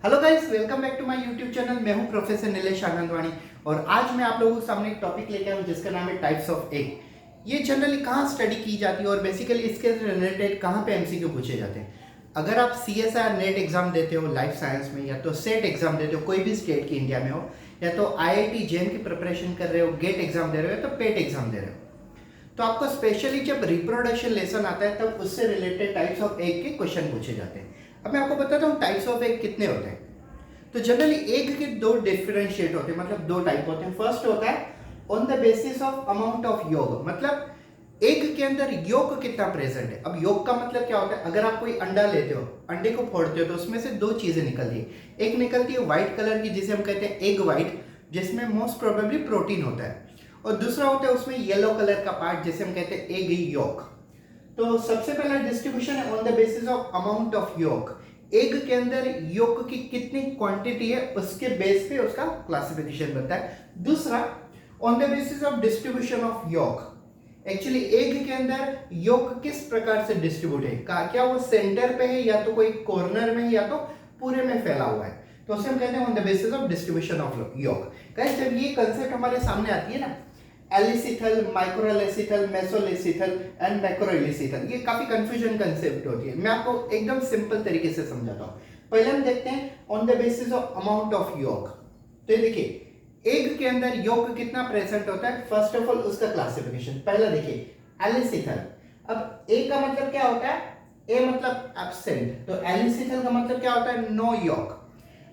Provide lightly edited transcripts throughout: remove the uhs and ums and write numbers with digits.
Hello guys, welcome back to my YouTube channel. मैं हूं professor Nilesh Anandwani और आज मैं आप लोगों के सामने एक टॉपिक लेके आया हूं जिसका नाम है टाइप्स ऑफ एग। ये जनरली कहाँ स्टडी की जाती है और बेसिकली इसके रिलेटेड कहाँ पे एमसीक्यू पूछे जाते हैं। अगर आप सीएसआर नेट एग्जाम देते हो लाइफ साइंस में, या तो सेट एग्जाम देते हो कोई भी स्टेट की इंडिया में हो, या तो आईआईटी जेएम की प्रिपरेशन कर रहे हो, गेट एग्जाम दे रहे हो, या तो पेट एग्जाम दे रहे हो, तो आपको स्पेशली जब रिप्रोडक्शन लेसन आता है तब उससे रिलेटेड टाइप्स ऑफ एग के क्वेश्चन पूछे जाते हैं। अब मैं आपको बताता हूँ टाइप्स ऑफ एग कितने होते हैं। तो जनरली एग के दो डिफरेंशिएट होते हैं, मतलब दो टाइप होते हैं। फर्स्ट होता है on the basis of amount of योग, मतलब एग के अंदर योग कितना प्रेजेंट है। अब योग का मतलब क्या होता है, अगर आप कोई अंडा लेते हो, अंडे को फोड़ते हो तो उसमें से दो चीजें निकलती है। एक निकलती है व्हाइट कलर की जिसे हम कहते हैं एग व्हाइट, जिसमें मोस्ट प्रोबेबली प्रोटीन होता है, और दूसरा होता है उसमें येलो कलर का पार्ट जिसे हम कहते हैं एग योक। तो सबसे पहला डिस्ट्रीब्यूशन है on the basis of amount of yolk. Egg के अंदर योक की कितनी क्वांटिटी है उसके बेस पे उसका क्लासिफिकेशन बनता है। दूसरा on the basis of distribution of yolk. Actually egg के अंदर योक किस प्रकार से डिस्ट्रीब्यूट है, क्या वो सेंटर पे है, या तो कोई कॉर्नर में है, या तो पूरे में फैला हुआ है, तो उसे हम कहते हैं on the basis of distribution of yolk. Guys, जब ये कंसेप्ट हमारे सामने आती है ना, एलिसिथल, माइक्रोएलिसिथल, मेसोएलिसिथल एंड मैक्रोएलिसिथल, ये काफी कंफ्यूजन कंसेप्ट होती है। मैं आपको एकदम सिंपल तरीके से समझाता हूँ। पहले हम देखते हैं on the basis of amount of yolk. तो ये देखिए एग के अंदर योक कितना प्रेजेंट होता है। फर्स्ट ऑफ ऑल उसका क्लासिफिकेशन पहला देखिए, एलिसिथल। अब ए का मतलब क्या होता है, ए मतलब एब्सेंट, तो एलिसिथल का मतलब क्या होता है, नो योक।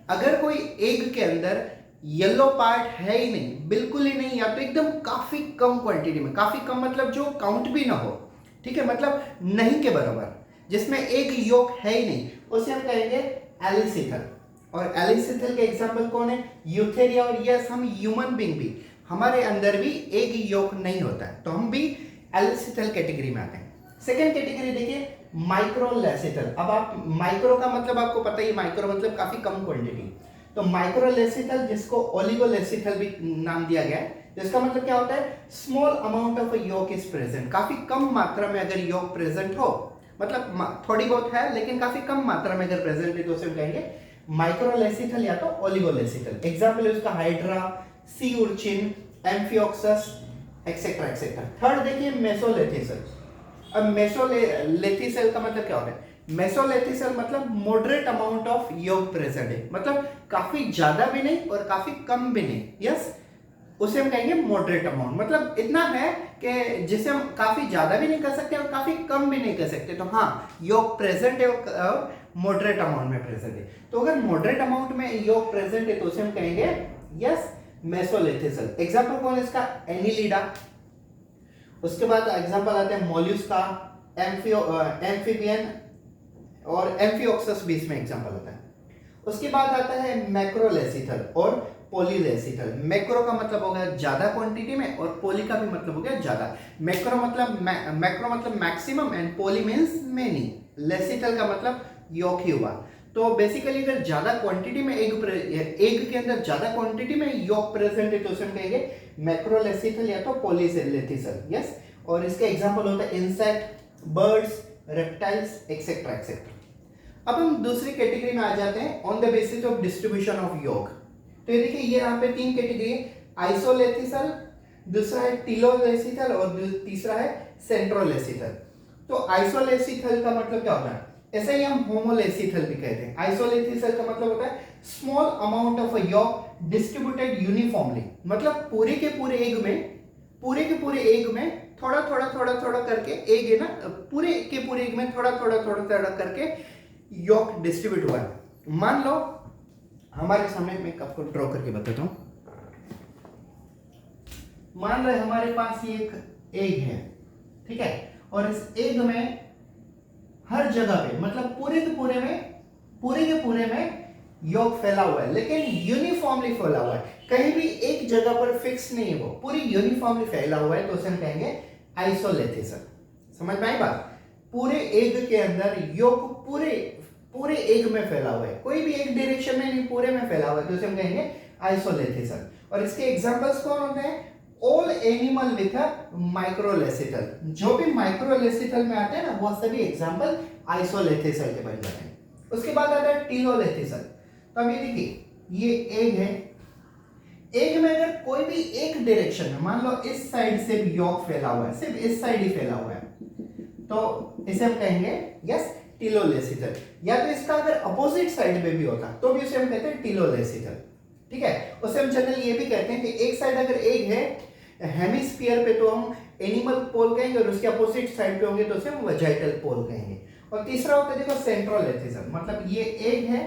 अगर कोई एग के अंदर येलो पार्ट है ही नहीं, बिल्कुल ही नहीं, या तो एकदम काफी कम क्वांटिटी में, काफी कम मतलब जो काउंट भी ना हो, ठीक है, मतलब नहीं के बराबर, जिसमें एक योक है ही नहीं, उसे हम कहेंगे एलिसिथल। और एलिसिथल के एग्जांपल कौन है, यूथेरिया। और यस, हम ह्यूमन बीइंग भी, हमारे अंदर भी एक योक नहीं होता है, तो हम भी एलिसिथल कैटेगरी में आते हैं। सेकेंड कैटेगरी देखिए, माइक्रोलेसिथल। अब आप माइक्रो का मतलब आपको पता ही, माइक्रो मतलब काफी कम क्वांटिटी, तो माइक्रोलेसिथल जिसको ओलिगोलेसिथल भी नाम दिया गया है, जिसका मतलब क्या होता है, small amount of yolk is present. काफी कम मात्रा में अगर योक प्रेजेंट हो, मतलब थोड़ी बहुत है लेकिन काफी कम मात्रा में अगर प्रेजेंट है, तो उसे हम कहेंगे माइक्रोलेसिथल या तो ओलिगोलेसिथल। एग्जांपल है उसका हाइड्रा, सी उर्चिन, एम्फियोक्सस एक्सेट्रा एक्सेट्रा। थर्ड देखिए मेसोलेथिसल। अब मेसोलेथिसल का मतलब क्या होता है, मेसोलेथिसल मतलब मॉडरेट अमाउंट ऑफ योग प्रेजेंट है, मतलब काफी ज्यादा भी नहीं और काफी कम भी नहीं। यस, उसे हम कहेंगे मॉडरेट अमाउंट, मतलब इतना है कि जिसे हम काफी ज्यादा भी नहीं कर सकते और काफी कम भी नहीं कर सकते। तो हाँ, योग प्रेजेंट है और मॉडरेट अमाउंट में प्रेजेंट है। तो अगर मॉडरेट अमाउंट में योग प्रेजेंट है तो उसे हम कहेंगे यस मेसोलेथिसल। एग्जाम्पल कौन है इसका, एनिलिडा। उसके बाद एग्जाम्पल आते हैं मोल्यूस्का, एम्फीबियन और एम्फियोक्सस भी इसमें एग्जांपल होता है। उसके बाद आता है मैक्रोलेसिथल और पॉलीलेसिथल। मैक्रो का मतलब हो गया ज्यादा क्वांटिटी में, और पॉली का भी मतलब हो गया ज्यादा। मैक्रो मतलब maximum and poly means many. Lecithal का मतलब योक ही हुआ। तो बेसिकली अगर ज्यादा क्वांटिटी में एग के अंदर ज्यादा क्वांटिटी में योक प्रेजेंट है तो उसे हम कहेंगे मैक्रोलेसिथल या तो पॉलीलेसिथल। यस, और इसके एग्जांपल होता है insect, birds, reptiles etcetera etcetera. अब हम दूसरी कैटेगरी में आ जाते हैं on the basis of distribution of योग। तो ये देखिए, ये यहाँ पे तीन कैटेगरी है, आइसोलेथिसल, दूसरा है टिलोलेसिथल और तीसरा है सेंट्रोलेसिथल। तो आइसोलेसिथल का मतलब क्या होता है, ऐसे ही हम होमोलेसिथल भी कहते हैं। आइसोलेथिसल का मतलब होता है स्मॉल अमाउंट ऑफ योग डिस्ट्रीब्यूटेड यूनिफॉर्मली, मतलब पूरे के पूरे एग में थोड़ा थोड़ा करके एग है ना, पूरे के पूरे एग में थोड़ा थोड़ा करके योक डिस्ट्रीब्यूट हुआ है। मान लो हमारे सामने, मैं आपको ड्रॉ करके बताता हूं। मान रहे हमारे पास ये एक एग है, ठीक है, और इस एग में हर जगह पे, मतलब पूरे के पूरे में योग फैला हुआ है, लेकिन यूनिफॉर्मली फैला हुआ है, कहीं भी एक जगह पर फिक्स नहीं है, वो पूरी यूनिफॉर्मली फैला हुआ है, तो उसे हम कहेंगे आइसोलेथिसल। समझ में आई बात, पूरे एग के अंदर योग पूरे एग में फैला हुआ है, कोई भी एक डायरेक्शन में नहीं, पूरे में फैला हुआ है, तो उसे हम कहेंगे आइसोलेथिसल। और इसके एग्जांपल्स कौन होते हैं, all animal with a microlecithal. जो भी माइक्रोलेसिथल में आते हैं ना, वो सभी एग्जांपल आइसोलेथिसल के बन जाते हैं। उसके बाद आता है टिलोलेथिसल। तो अब ये देखिए ये एग है, एग में अगर कोई भी एक डायरेक्शन में, मान लो इस साइड से भी यॉक फैला हुआ है, सिर्फ इस साइड ही फैला हुआ है, तो इसे हम कहेंगे यस टीलोलेसिथल। या तो इसका अगर अपोजिट साइड में भी होता तो भी उसे हम कहते हैं टीलोलेसिथल। ठीक है, उसे हम जनरली ये भी कहते हैं कि एक साइड अगर एग है हेमिस्फीयर पे तो हम एनिमल पोल कहेंगे, और उसके अपोजिट साइड पे होंगे तो उसे हम वेजाइटल पोल कहेंगे। और तीसरा होता है देखो सेंट्रोलेथिज्म, मतलब ये एग है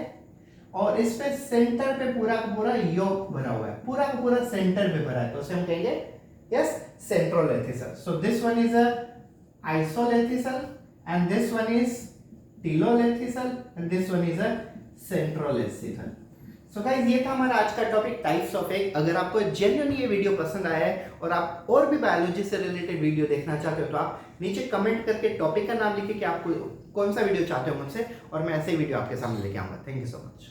और इस पे सेंटर पे पूरा का पूरा योक भरा हुआ है, पूरा का पूरा सेंटर पे भरा है, तो उसे हम कहेंगे yes centrolecithal. So this one is a isolecithal and this one is telolecithal and this one is a centrolecithal. So guys ये था हमारा आज का टॉपिक टाइप्स ऑफ एग। अगर आपको जेन्युइनली ये वीडियो पसंद आया है और आप और भी बायोलॉजी से रिलेटेड वीडियो देखना चाहते हो तो आप नीचे कमेंट करके टॉपिक का नाम लिखिए कि आपको कौन सा वीडियो चाहते हो मुझसे, और मैं ऐसे ही वीडियो आपके सामने लेके आऊंगा। Thank you so much.